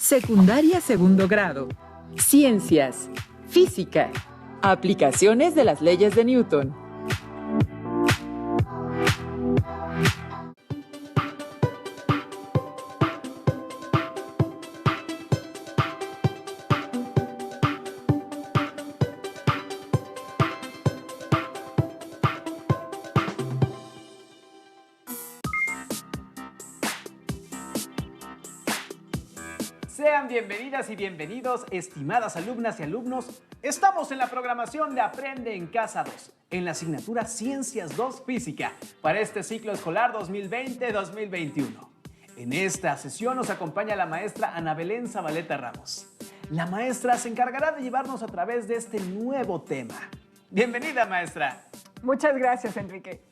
Secundaria segundo grado. Ciencias. Física. Aplicaciones de las leyes de Newton. Sean bienvenidas y bienvenidos, estimadas alumnas y alumnos. Estamos en la programación de Aprende en Casa 2, en la asignatura Ciencias 2 Física, para este ciclo escolar 2020-2021. En esta sesión nos acompaña la maestra Ana Belén Zabaleta Ramos. La maestra se encargará de llevarnos a través de este nuevo tema. Bienvenida, maestra. Muchas gracias, Enrique.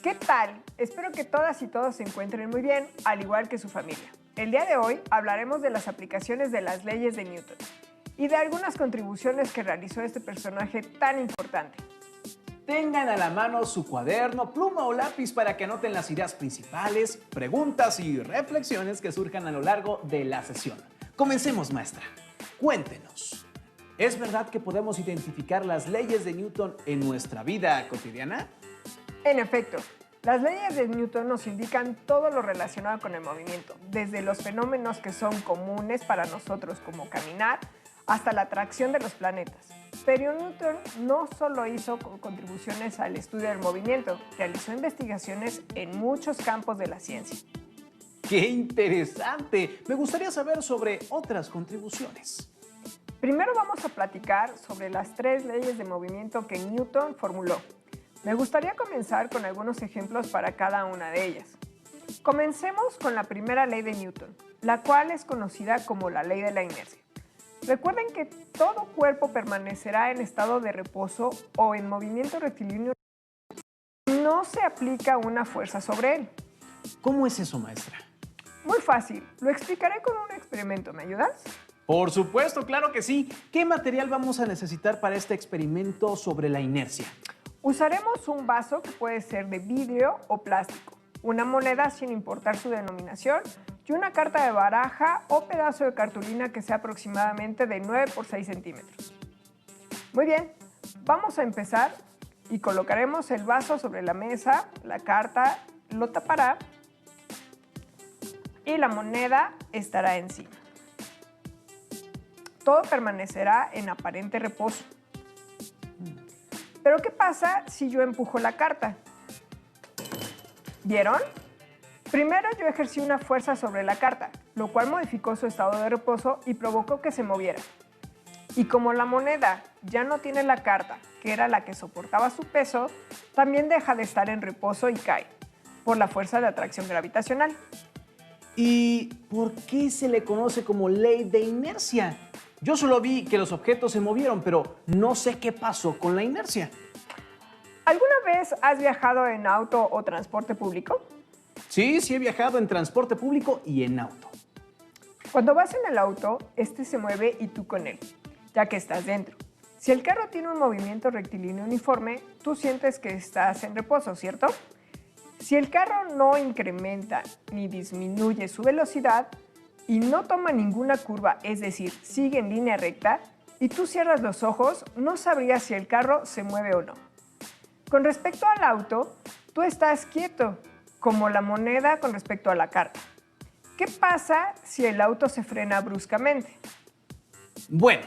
¿Qué tal? Espero que todas y todos se encuentren muy bien, al igual que su familia. El día de hoy hablaremos de las aplicaciones de las leyes de Newton y de algunas contribuciones que realizó este personaje tan importante. Tengan a la mano su cuaderno, pluma o lápiz para que anoten las ideas principales, preguntas y reflexiones que surjan a lo largo de la sesión. Comencemos, maestra. Cuéntenos. ¿Es verdad que podemos identificar las leyes de Newton en nuestra vida cotidiana? En efecto, las leyes de Newton nos indican todo lo relacionado con el movimiento, desde los fenómenos que son comunes para nosotros como caminar, hasta la atracción de los planetas. Pero Newton no solo hizo contribuciones al estudio del movimiento, realizó investigaciones en muchos campos de la ciencia. ¡Qué interesante! Me gustaría saber sobre otras contribuciones. Primero vamos a platicar sobre las 3 leyes de movimiento que Newton formuló. Me gustaría comenzar con algunos ejemplos para cada una de ellas. Comencemos con la primera ley de Newton, la cual es conocida como la ley de la inercia. Recuerden que todo cuerpo permanecerá en estado de reposo o en movimiento rectilíneo. No se aplica una fuerza sobre él. ¿Cómo es eso, maestra? Muy fácil, lo explicaré con un experimento. ¿Me ayudas? Por supuesto, claro que sí. ¿Qué material vamos a necesitar para este experimento sobre la inercia? Usaremos un vaso que puede ser de vidrio o plástico, una moneda sin importar su denominación y una carta de baraja o pedazo de cartulina que sea aproximadamente de 9 por 6 centímetros. Muy bien, vamos a empezar y colocaremos el vaso sobre la mesa, la carta lo tapará y la moneda estará encima. Todo permanecerá en aparente reposo. Pero ¿qué pasa si yo empujo la carta? ¿Vieron? Primero yo ejercí una fuerza sobre la carta, lo cual modificó su estado de reposo y provocó que se moviera. Y como la moneda ya no tiene la carta, que era la que soportaba su peso, también deja de estar en reposo y cae, por la fuerza de atracción gravitacional. ¿Y por qué se le conoce como ley de inercia? Yo solo vi que los objetos se movieron, pero no sé qué pasó con la inercia. ¿Alguna vez has viajado en auto o transporte público? Sí, he viajado en transporte público y en auto. Cuando vas en el auto, este se mueve y tú con él, ya que estás dentro. Si el carro tiene un movimiento rectilíneo uniforme, tú sientes que estás en reposo, ¿cierto? Si el carro no incrementa ni disminuye su velocidad y no toma ninguna curva, es decir, sigue en línea recta, y tú cierras los ojos, no sabrías si el carro se mueve o no. Con respecto al auto, tú estás quieto, como la moneda con respecto a la carta. ¿Qué pasa si el auto se frena bruscamente? Bueno,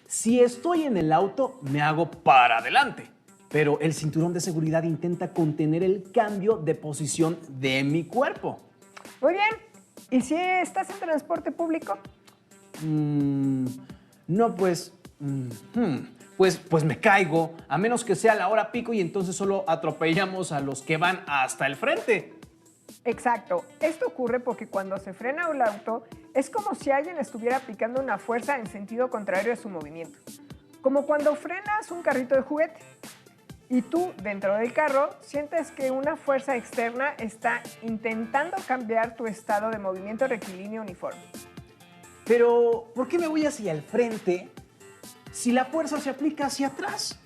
si estoy en el auto, me hago para adelante, pero el cinturón de seguridad intenta contener el cambio de posición de mi cuerpo. Muy bien. ¿Y si estás en transporte público? No, pues me caigo, a menos que sea la hora pico y entonces solo atropellamos a los que van hasta el frente. Exacto. Esto ocurre porque cuando se frena el auto, es como si alguien estuviera aplicando una fuerza en sentido contrario a su movimiento. Como cuando frenas un carrito de juguete. Y tú, dentro del carro, sientes que una fuerza externa está intentando cambiar tu estado de movimiento rectilíneo uniforme. Pero, ¿por qué me voy hacia el frente si la fuerza se aplica hacia atrás?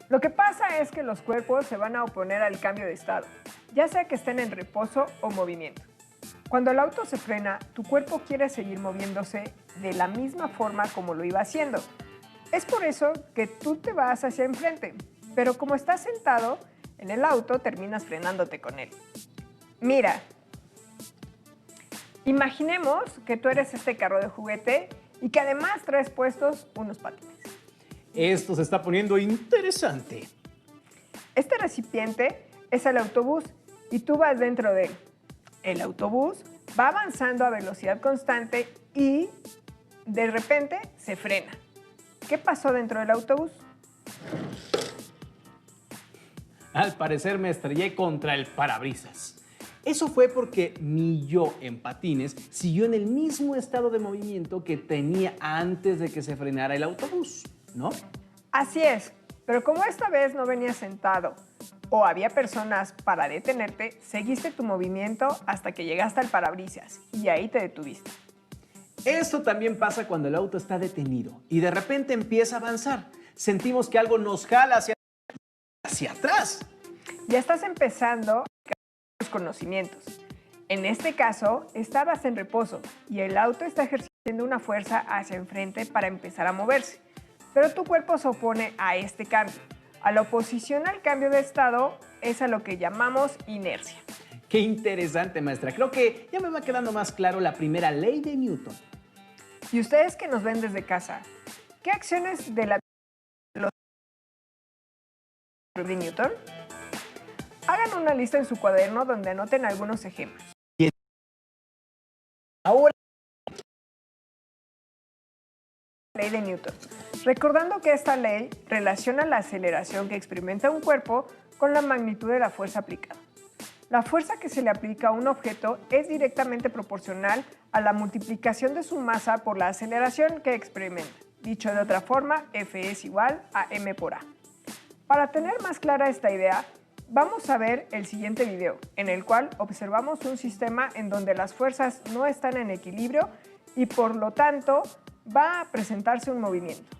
Lo que pasa es que los cuerpos se van a oponer al cambio de estado, ya sea que estén en reposo o movimiento. Cuando el auto se frena, tu cuerpo quiere seguir moviéndose de la misma forma como lo iba haciendo. Es por eso que tú te vas hacia enfrente, pero como estás sentado en el auto, terminas frenándote con él. Mira, imaginemos que tú eres este carro de juguete y que además traes puestos unos patines. Esto se está poniendo interesante. Este recipiente es el autobús y tú vas dentro de él. El autobús va avanzando a velocidad constante y de repente se frena. ¿Qué pasó dentro del autobús? Al parecer me estrellé contra el parabrisas. Eso fue porque mi yo en patines siguió en el mismo estado de movimiento que tenía antes de que se frenara el autobús, ¿no? Así es, pero como esta vez no venías sentado o había personas para detenerte, seguiste tu movimiento hasta que llegaste al parabrisas y ahí te detuviste. Esto también pasa cuando el auto está detenido y de repente empieza a avanzar. Sentimos que algo nos jala hacia atrás. Ya estás empezando a aplicar tus conocimientos. En este caso, estabas en reposo y el auto está ejerciendo una fuerza hacia enfrente para empezar a moverse. Pero tu cuerpo se opone a este cambio. A la oposición al cambio de estado es a lo que llamamos inercia. Qué interesante, maestra. Creo que ya me va quedando más claro la primera ley de Newton. Y ustedes que nos ven desde casa, ¿qué acciones de la de Newton? Hagan una lista en su cuaderno donde anoten algunos ejemplos. Ahora, Ley de Newton. Recordando que esta ley relaciona la aceleración que experimenta un cuerpo con la magnitud de la fuerza aplicada. La fuerza que se le aplica a un objeto es directamente proporcional a la multiplicación de su masa por la aceleración que experimenta. Dicho de otra forma, F es igual a m por a. Para tener más clara esta idea, vamos a ver el siguiente video, en el cual observamos un sistema en donde las fuerzas no están en equilibrio y por lo tanto va a presentarse un movimiento.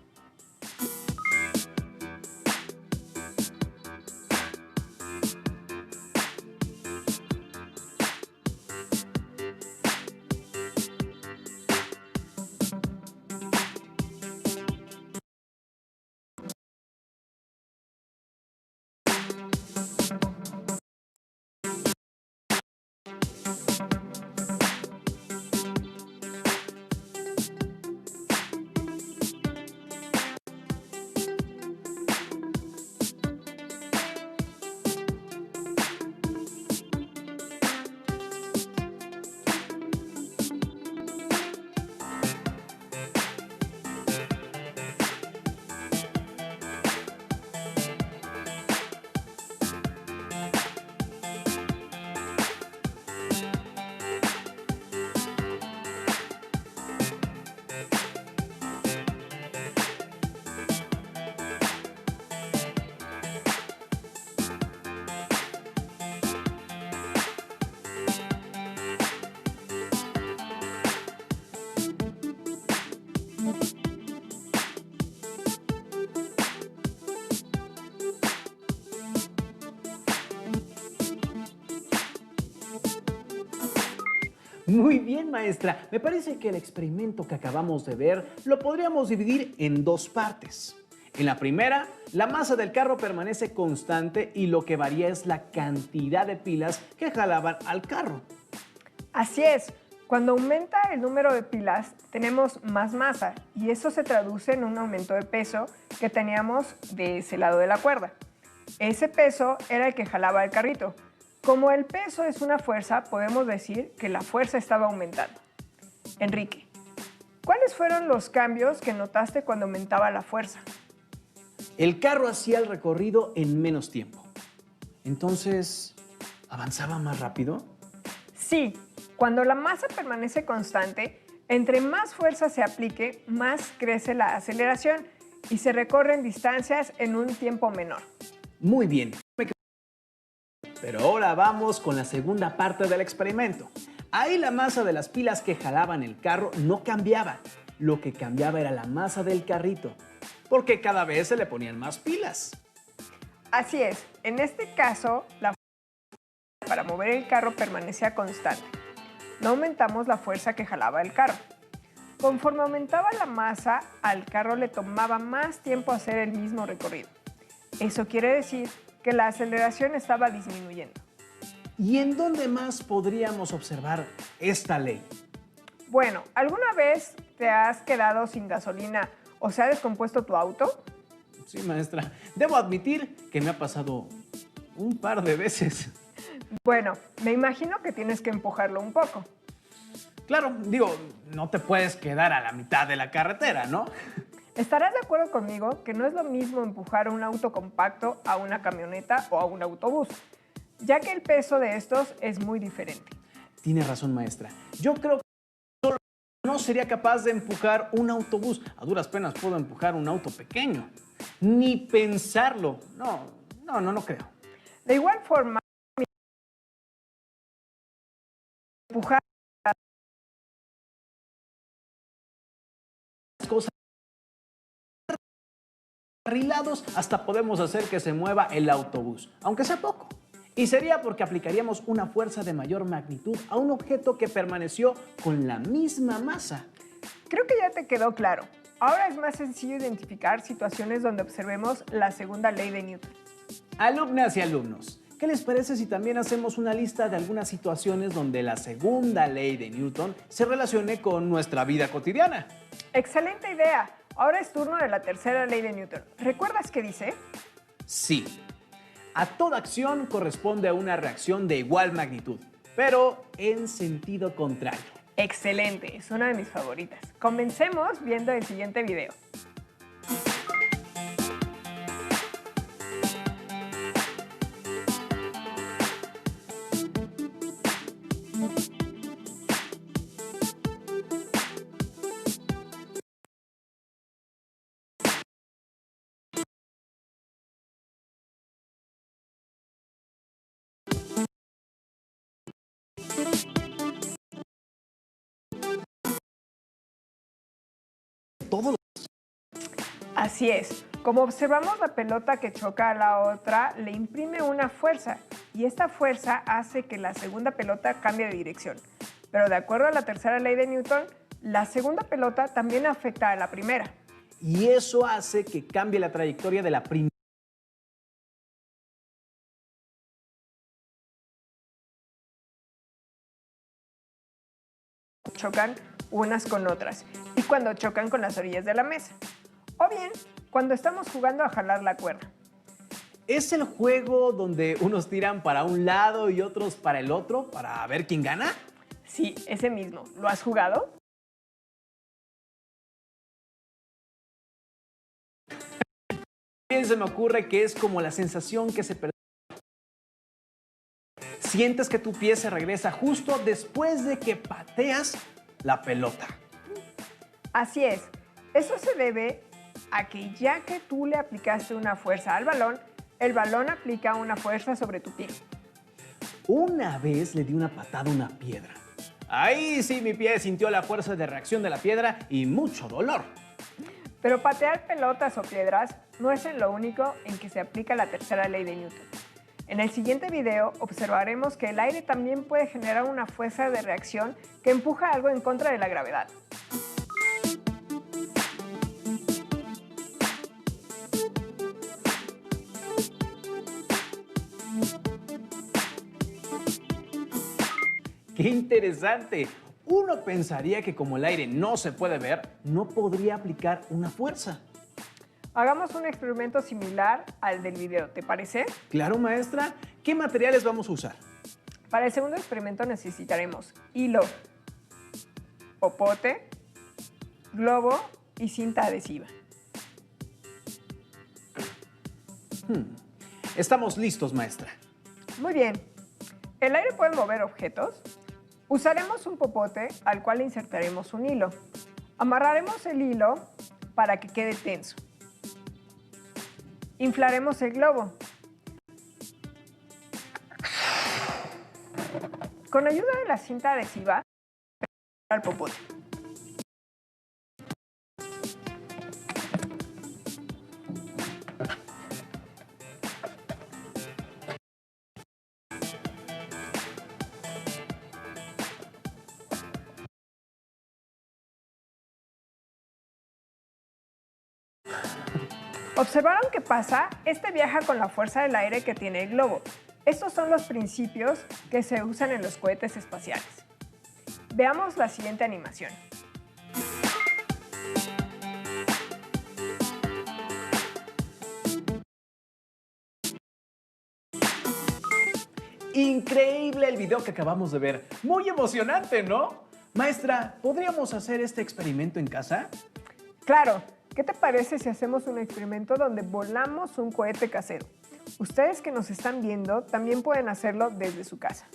muy bien, maestra. Me parece que el experimento que acabamos de ver lo podríamos dividir en dos partes. En la primera, la masa del carro permanece constante y lo que varía es la cantidad de pilas que jalaban al carro. Así es, cuando aumenta el número de pilas tenemos más masa y eso se traduce en un aumento de peso que teníamos de ese lado de la cuerda. Ese peso era el que jalaba el carrito. Como el peso es una fuerza, podemos decir que la fuerza estaba aumentando. Enrique, ¿cuáles fueron los cambios que notaste cuando aumentaba la fuerza? El carro hacía el recorrido en menos tiempo. Entonces, ¿avanzaba más rápido? Sí, cuando la masa permanece constante, entre más fuerza se aplique, más crece la aceleración y se recorren distancias en un tiempo menor. Muy bien. Pero ahora vamos con la segunda parte del experimento. Ahí la masa de las pilas que jalaban el carro no cambiaba. Lo que cambiaba era la masa del carrito, porque cada vez se le ponían más pilas. Así es, en este caso, la fuerza para mover el carro permanecía constante. no aumentamos la fuerza que jalaba el carro. Conforme aumentaba la masa, al carro le tomaba más tiempo hacer el mismo recorrido. Eso quiere decir que la aceleración estaba disminuyendo. ¿Y en dónde más podríamos observar esta ley? Bueno, ¿alguna vez te has quedado sin gasolina o se ha descompuesto tu auto? Sí, maestra. Debo admitir que me ha pasado un par de veces. Bueno, me imagino que tienes que empujarlo un poco. Claro, digo, no te puedes quedar a la mitad de la carretera, ¿no? Estarás de acuerdo conmigo que no es lo mismo empujar un auto compacto a una camioneta o a un autobús, ya que el peso de estos es muy diferente. Tiene razón, maestra. Yo creo que solo no sería capaz de empujar un autobús. A duras penas puedo empujar un auto pequeño. Ni pensarlo. No creo. De igual forma, empujar Cosas carrilados hasta podemos hacer que se mueva el autobús, aunque sea poco. Y sería porque aplicaríamos una fuerza de mayor magnitud a un objeto que permaneció con la misma masa. creo que ya te quedó claro. Ahora es más sencillo identificar situaciones donde observemos la segunda ley de Newton. Alumnas y alumnos, ¿qué les parece si también hacemos una lista de algunas situaciones donde la segunda ley de Newton se relacione con nuestra vida cotidiana? ¡Excelente idea! Ahora es turno de la tercera ley de Newton. ¿Recuerdas qué dice? Sí. A toda acción corresponde a una reacción de igual magnitud, pero en sentido contrario. Excelente, es una de mis favoritas. Comencemos viendo el siguiente video. Todo Así es. Como observamos, la pelota que choca a la otra le imprime una fuerza y esta fuerza hace que la segunda pelota cambie de dirección. Pero de acuerdo a la tercera ley de Newton, la segunda pelota también afecta a la primera. Y eso hace que cambie la trayectoria de la primera. Chocan unas con otras y cuando chocan con las orillas de la mesa. O bien, cuando estamos jugando a jalar la cuerda. ¿Es el juego donde unos tiran para un lado y otros para el otro para ver quién gana? Sí, ese mismo. ¿Lo has jugado? También se me ocurre que es como la sensación que se percibe. Sientes que tu pie se regresa justo después de que pateas la pelota. Así es. Eso se debe a que ya que tú le aplicaste una fuerza al balón, el balón aplica una fuerza sobre tu pie. Una vez le di una patada a una piedra. Ahí sí mi pie sintió la fuerza de reacción de la piedra y mucho dolor. Pero patear pelotas o piedras no es en lo único en que se aplica la tercera ley de Newton. En el siguiente video observaremos que el aire también puede generar una fuerza de reacción que empuja algo en contra de la gravedad. ¡Qué interesante! Uno pensaría que como el aire no se puede ver, no podría aplicar una fuerza. Hagamos un experimento similar al del video, ¿te parece? Claro, maestra. ¿Qué materiales vamos a usar? Para el segundo experimento necesitaremos hilo, popote, globo y cinta adhesiva. Estamos listos, maestra. Muy bien. ¿El aire puede mover objetos? Usaremos un popote al cual insertaremos un hilo. Amarraremos el hilo para que quede tenso. Inflaremos el globo. Con ayuda de la cinta adhesiva, al popote. ¿Observaron qué pasa? Este viaja con la fuerza del aire que tiene el globo. Estos son los principios que se usan en los cohetes espaciales. Veamos la siguiente animación. Increíble el video que acabamos de ver. Muy emocionante, ¿no? Maestra, ¿podríamos hacer este experimento en casa? Claro, ¿qué te parece si hacemos un experimento donde volamos un cohete casero? Ustedes que nos están viendo también pueden hacerlo desde su casa.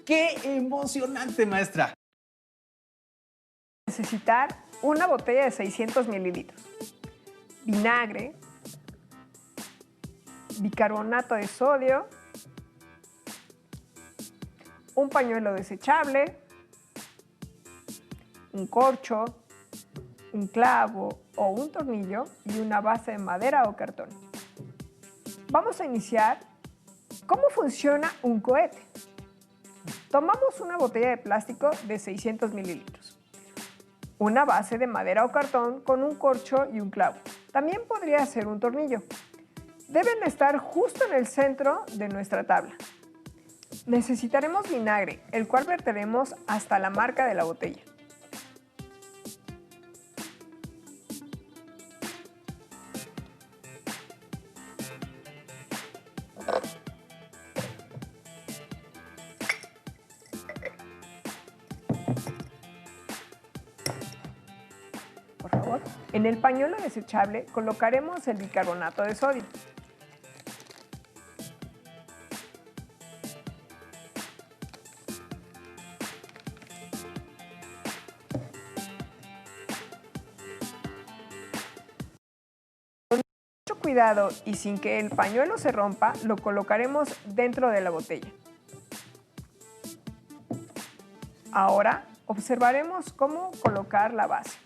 ¡Qué emocionante, maestra! Necesitar una botella de 600 mililitros, vinagre, bicarbonato de sodio, un pañuelo desechable, un corcho, un clavo o un tornillo y una base de madera o cartón. Vamos a iniciar. ¿Cómo funciona un cohete? Tomamos una botella de plástico de 600 mililitros, una base de madera o cartón con un corcho y un clavo. También podría ser un tornillo. Deben estar justo en el centro de nuestra tabla. Necesitaremos vinagre, el cual verteremos hasta la marca de la botella. Por favor, en el pañuelo desechable colocaremos el bicarbonato de sodio. Con mucho cuidado y sin que el pañuelo se rompa, lo colocaremos dentro de la botella. Ahora observaremos cómo colocar la base.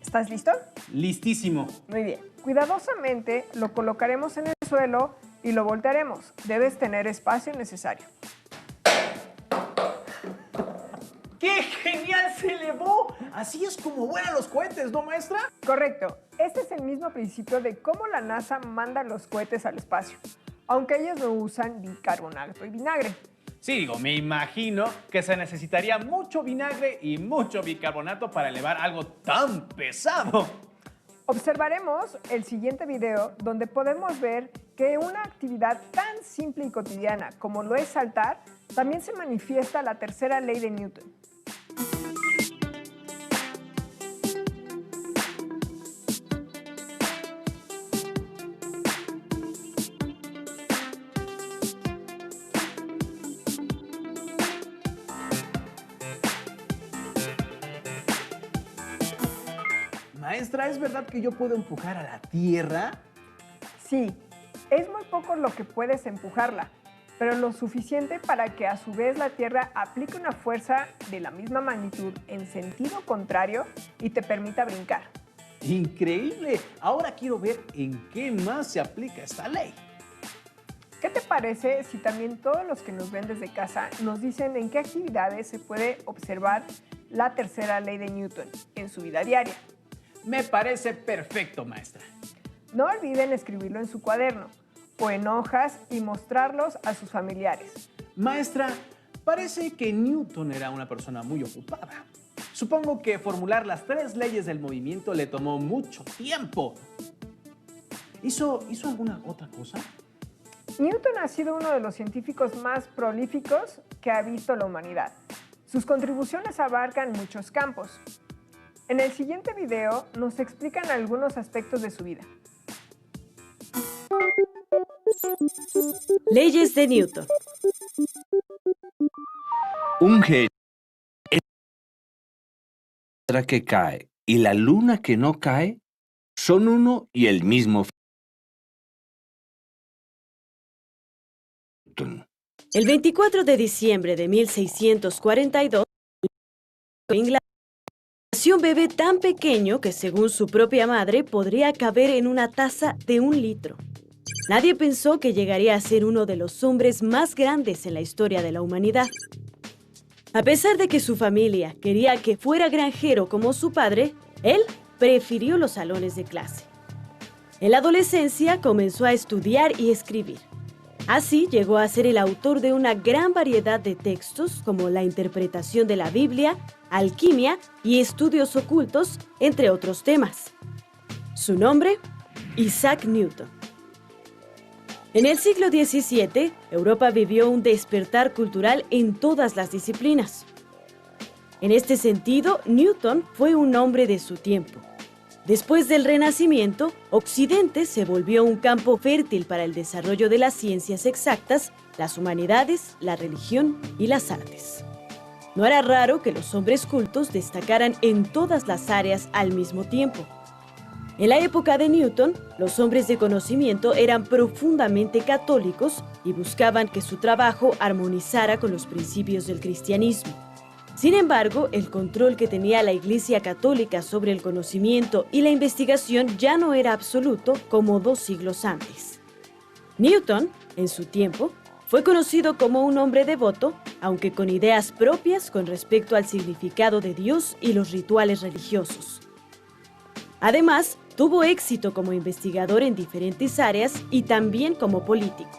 ¿Estás listo? Listísimo. Muy bien. Cuidadosamente lo colocaremos en el suelo y lo voltearemos. Debes tener espacio necesario. ¡Qué genial se elevó! Así es como vuelan los cohetes, ¿no, maestra? Correcto. Este es el mismo principio de cómo la NASA manda los cohetes al espacio, aunque ellos no usan bicarbonato y vinagre. Sí, digo, me imagino que se necesitaría mucho vinagre y mucho bicarbonato para elevar algo tan pesado. Observaremos el siguiente video donde podemos ver que una actividad tan simple y cotidiana como lo es saltar, también se manifiesta la tercera ley de Newton. Maestra, ¿es verdad que yo puedo empujar a la Tierra? Sí, es muy poco lo que puedes empujarla, pero lo suficiente para que a su vez la Tierra aplique una fuerza de la misma magnitud en sentido contrario y te permita brincar. ¡Increíble! Ahora quiero ver en qué más se aplica esta ley. ¿Qué te parece si también todos los que nos ven desde casa nos dicen en qué actividades se puede observar la tercera ley de Newton en su vida diaria? Me parece perfecto, maestra. No olviden escribirlo en su cuaderno o en hojas y mostrarlos a sus familiares. Maestra, parece que Newton era una persona muy ocupada. Supongo que formular las 3 leyes del movimiento le tomó mucho tiempo. ¿Hizo alguna otra cosa? Newton ha sido uno de los científicos más prolíficos que ha visto la humanidad. Sus contribuciones abarcan muchos campos. En el siguiente video nos explican algunos aspectos de su vida. Leyes de Newton. Un genio es la piedra que cae y la luna que no cae son uno y el mismo. El 24 de diciembre de 1642, en Inglaterra, nació un bebé tan pequeño que, según su propia madre, podría caber en una taza de 1 litro. Nadie pensó que llegaría a ser uno de los hombres más grandes en la historia de la humanidad. A pesar de que su familia quería que fuera granjero como su padre, él prefirió los salones de clase. En la adolescencia comenzó a estudiar y escribir. Así llegó a ser el autor de una gran variedad de textos como la interpretación de la Biblia, alquimia y estudios ocultos, entre otros temas. Su nombre, Isaac Newton. En el siglo XVII, Europa vivió un despertar cultural en todas las disciplinas. En este sentido, Newton fue un hombre de su tiempo. Después del Renacimiento, Occidente se volvió un campo fértil para el desarrollo de las ciencias exactas, las humanidades, la religión y las artes. No era raro que los hombres cultos destacaran en todas las áreas al mismo tiempo. En la época de Newton, los hombres de conocimiento eran profundamente católicos y buscaban que su trabajo armonizara con los principios del cristianismo. Sin embargo, el control que tenía la Iglesia Católica sobre el conocimiento y la investigación ya no era absoluto como 2 siglos antes. Newton, en su tiempo, fue conocido como un hombre devoto, aunque con ideas propias con respecto al significado de Dios y los rituales religiosos. Además, tuvo éxito como investigador en diferentes áreas y también como político.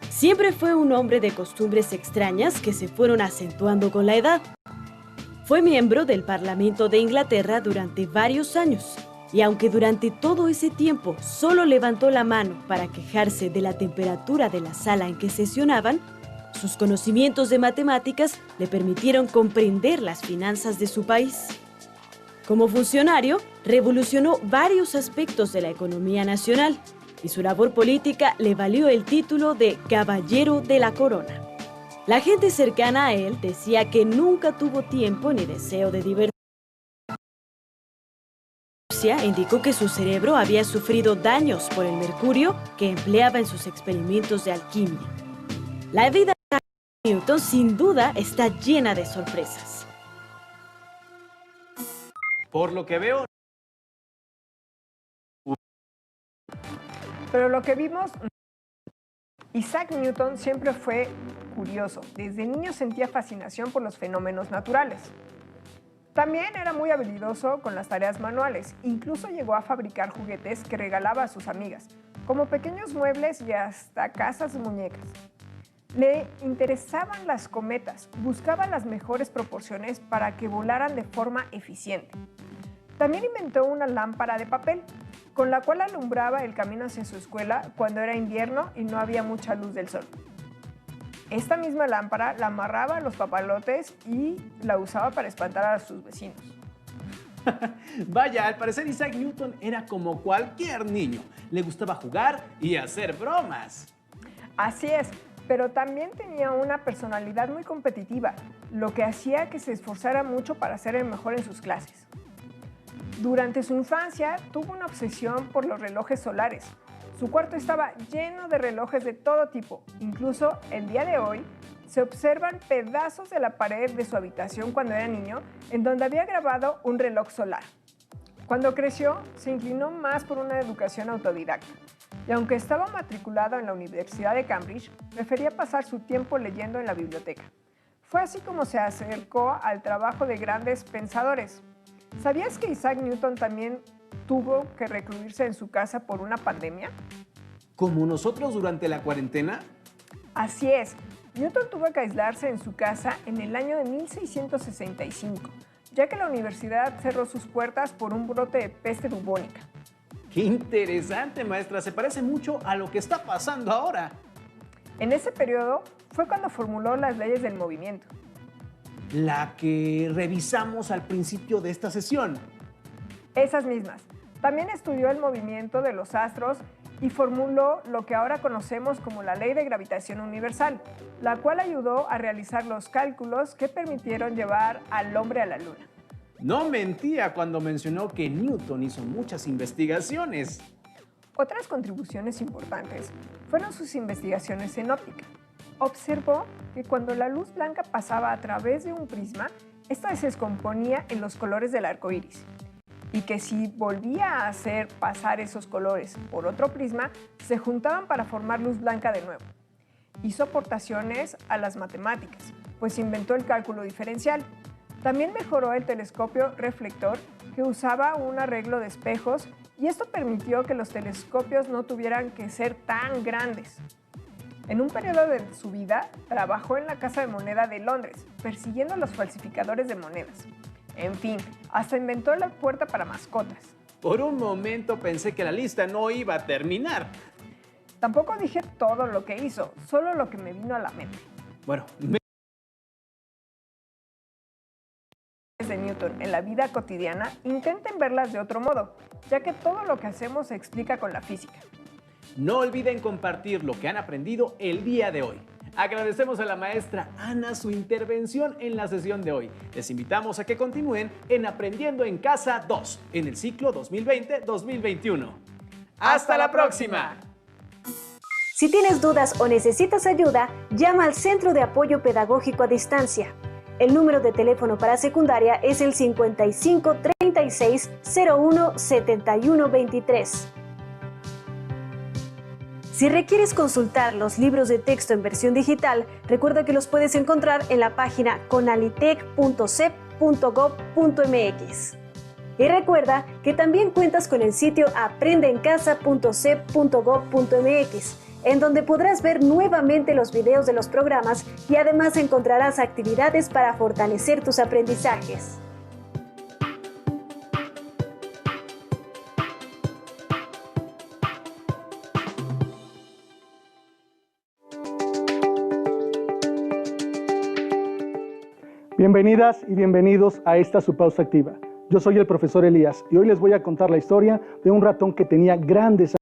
Siempre fue un hombre de costumbres extrañas que se fueron acentuando con la edad. Fue miembro del Parlamento de Inglaterra durante varios años, y aunque durante todo ese tiempo solo levantó la mano para quejarse de la temperatura de la sala en que sesionaban, sus conocimientos de matemáticas le permitieron comprender las finanzas de su país. Como funcionario, revolucionó varios aspectos de la economía nacional, y su labor política le valió el título de Caballero de la Corona. La gente cercana a él decía que nunca tuvo tiempo ni deseo de divertirse. Indicó que su cerebro había sufrido daños por el mercurio que empleaba en sus experimentos de alquimia. La vida de Newton sin duda está llena de sorpresas. Por lo que veo... Pero lo que vimos, Isaac Newton siempre fue curioso. Desde niño sentía fascinación por los fenómenos naturales. También era muy habilidoso con las tareas manuales. Incluso llegó a fabricar juguetes que regalaba a sus amigas, como pequeños muebles y hasta casas de muñecas. Le interesaban las cometas, buscaba las mejores proporciones para que volaran de forma eficiente. También inventó una lámpara de papel, con la cual alumbraba el camino hacia su escuela cuando era invierno y no había mucha luz del sol. Esta misma lámpara la amarraba a los papalotes y la usaba para espantar a sus vecinos. Vaya, al parecer Isaac Newton era como cualquier niño. Le gustaba jugar y hacer bromas. Así es, pero también tenía una personalidad muy competitiva, lo que hacía que se esforzara mucho para ser el mejor en sus clases. Durante su infancia tuvo una obsesión por los relojes solares. Su cuarto estaba lleno de relojes de todo tipo. Incluso el día de hoy se observan pedazos de la pared de su habitación cuando era niño, en donde había grabado un reloj solar. Cuando creció, se inclinó más por una educación autodidacta. Y aunque estaba matriculado en la Universidad de Cambridge, prefería pasar su tiempo leyendo en la biblioteca. Fue así como se acercó al trabajo de grandes pensadores. ¿Sabías que Isaac Newton también tuvo que recluirse en su casa por una pandemia? ¿Como nosotros durante la cuarentena? Así es. Newton tuvo que aislarse en su casa en el año de 1665, ya que la universidad cerró sus puertas por un brote de peste bubónica. ¡Qué interesante, maestra! Se parece mucho a lo que está pasando ahora. En ese periodo fue cuando formuló las leyes del movimiento. La que revisamos al principio de esta sesión. Esas mismas. También estudió el movimiento de los astros y formuló lo que ahora conocemos como la Ley de Gravitación Universal, la cual ayudó a realizar los cálculos que permitieron llevar al hombre a la Luna. No mentía cuando mencionó que Newton hizo muchas investigaciones. Otras contribuciones importantes fueron sus investigaciones en óptica. Observó que cuando la luz blanca pasaba a través de un prisma, esta se descomponía en los colores del arco iris, y que si volvía a hacer pasar esos colores por otro prisma, se juntaban para formar luz blanca de nuevo. Hizo aportaciones a las matemáticas. pues inventó el cálculo diferencial. También mejoró el telescopio reflector, que usaba un arreglo de espejos, y esto permitió que los telescopios no tuvieran que ser tan grandes. En un periodo de su vida, trabajó en la Casa de Moneda de Londres, persiguiendo a los falsificadores de monedas. En fin, hasta inventó la puerta para mascotas. Por un momento pensé que la lista no iba a terminar. Tampoco dije todo lo que hizo, solo lo que me vino a la mente. Bueno, De Newton en la vida cotidiana, intenten verlas de otro modo, ya que todo lo que hacemos se explica con la física. no olviden compartir lo que han aprendido el día de hoy. Agradecemos a la maestra Ana su intervención en la sesión de hoy. Les invitamos a que continúen en Aprendiendo en Casa 2 en el ciclo 2020-2021. ¡Hasta la próxima! Si tienes dudas o necesitas ayuda, llama al Centro de Apoyo Pedagógico a Distancia. El número de teléfono para secundaria es el 55 36 01 71 23. Si requieres consultar los libros de texto en versión digital, recuerda que los puedes encontrar en la página conalitec.cep.gov.mx. Y recuerda que también cuentas con el sitio aprendeencasa.cep.gov.mx, en donde podrás ver nuevamente los videos de los programas y además encontrarás actividades para fortalecer tus aprendizajes. Bienvenidas y bienvenidos a esta su pausa activa. Yo soy el profesor Elías y hoy les voy a contar la historia de un ratón que tenía grandes